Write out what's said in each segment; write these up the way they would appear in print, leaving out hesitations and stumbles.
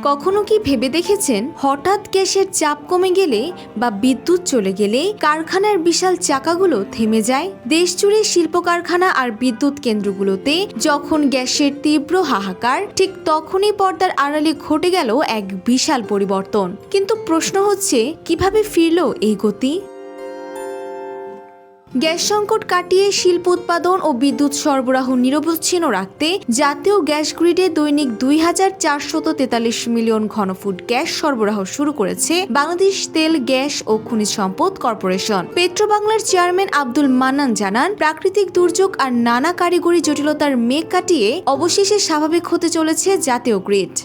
কখনো কি ভেবে দেখেছেন হঠাৎ গ্যাসের চাপ কমে গেলে বা বিদ্যুৎ চলে গেলে কারখানার বিশাল চাকাগুলো থেমে যায়? দেশ জুড়ে শিল্প কারখানা আর বিদ্যুৎ কেন্দ্রগুলোতে যখন গ্যাসের তীব্র হাহাকার, ঠিক তখনই পর্দার আড়ালে ঘটে গেল এক বিশাল পরিবর্তন। কিন্তু প্রশ্ন হচ্ছে, কিভাবে ফিরল এই গতি? গ্যাস সংকট কাটিয়ে শিল্প উৎপাদন ও বিদ্যুৎ সরবরাহ নিরবচ্ছিন্ন রাখতে জাতীয় গ্যাস গ্রিডে দৈনিক ২,৪৪৩ মিলিয়ন ঘনফুট গ্যাস সরবরাহ শুরু করেছে বাংলাদেশ তেল, গ্যাস ও খনিজ সম্পদ কর্পোরেশন। পেট্রোবাংলার চেয়ারম্যান আব্দুল মান্নান জানান, প্রাকৃতিক দুর্যোগ আর নানা কারিগরি জটিলতার মেঘ কাটিয়ে অবশেষে স্বাভাবিক হতে চলেছে জাতীয় গ্রিড।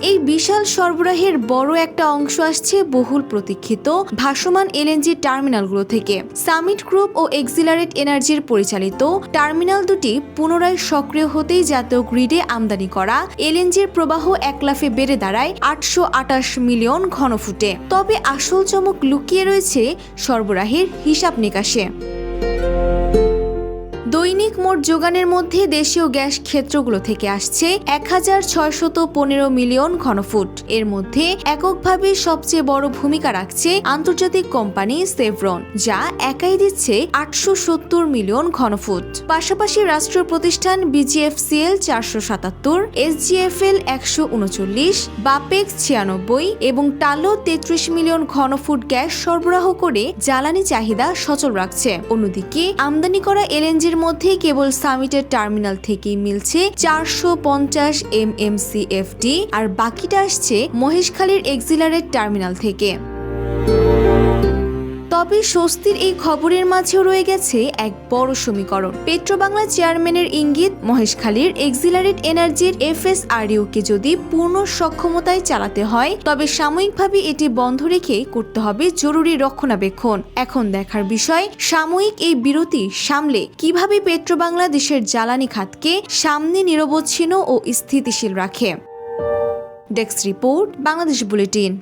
এই বিশাল সরবরাহের বড় একটা অংশ আসছে বহুল প্রতীক্ষিত ভাসমান এলএনজি টার্মিনালগুলো থেকে। সামিট গ্রুপ ও এক্সিলারেট এনার্জির পরিচালিত টার্মিনাল দুটি পুনরায় সক্রিয় হতেই জাতীয় গ্রিডে আমদানি করা এলএনজির প্রবাহ এক লাফে বেড়ে দাঁড়ায় ৮২৮ মিলিয়ন ঘনফুটে। তবে আসল চমক লুকিয়ে রয়েছে সরবরাহের হিসাব নিকাশে। দৈনিক মোট যোগানের মধ্যে দেশীয় গ্যাস ক্ষেত্রগুলো থেকে আসছে ১,৬১৫ মিলিয়ন ঘনফুট। এর মধ্যে এককভাবে সবচেয়ে বড় ভূমিকা রাখছে আন্তর্জাতিক কোম্পানি সেভরন, যা একাই দিচ্ছে ৮৭০ মিলিয়ন ঘনফুট। পাশাপাশি রাষ্ট্রীয় প্রতিষ্ঠান বিজিএফসিএল ৪৭৭, এসজিএফএল ১৩৯, বাপেক্স ৯৬ এবং টালো ৩৩ মিলিয়ন ঘনফুট গ্যাস সরবরাহ করে জ্বালানি চাহিদা সচল রাখছে। অন্যদিকে আমদানি করা এলএনজির মধ্যে কেবল সামিটের টার্মিনাল থেকেই মিলছে ৪৫০ MMCFD, আর বাকিটা আসছে মহেশখালীর এক্সিলারেট টার্মিনাল থেকে। তবে স্বস্তির এই খবরের মাঝেও রয়ে গেছে এক বড় সমীকরণ। পেট্রোবাংলা চেয়ারম্যানের ইঙ্গিত, মহেশখালীর এক্সিলারেট এনার্জির FSRU-কে যদি পূর্ণ সক্ষমতায় চালাতে হয়, তবে সাময়িকভাবে এটি বন্ধ রেখে করতে হবে জরুরি রক্ষণাবেক্ষণ। এখন দেখার বিষয়, সাময়িক এই বিরতি সামলে কিভাবে পেট্রোবাংলা দেশের জ্বালানি খাতকে সামনে নিরবচ্ছিন্ন ও স্থিতিশীল রাখে। Desk report, Bangladesh bulletin.